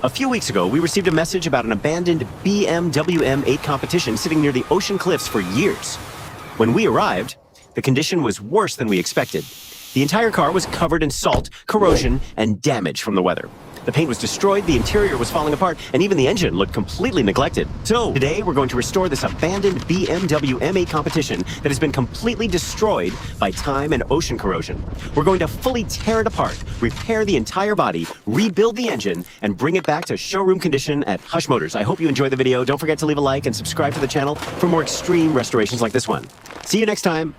A few weeks ago, we received a message about an abandoned BMW M8 Competition sitting near the ocean cliffs for years. When we arrived, the condition was worse than we expected. The entire car was covered in salt, corrosion, and damage from the weather. The paint was destroyed, the interior was falling apart, and even the engine looked completely neglected. So, today we're going to restore this abandoned BMW M8 Competition that has been completely destroyed by time and ocean corrosion. We're going to fully tear it apart, repair the entire body, rebuild the engine, and bring it back to showroom condition at Hush Motors. I hope you enjoyed the video. Don't forget to leave a like and subscribe to the channel for more extreme restorations like this one. See you next time.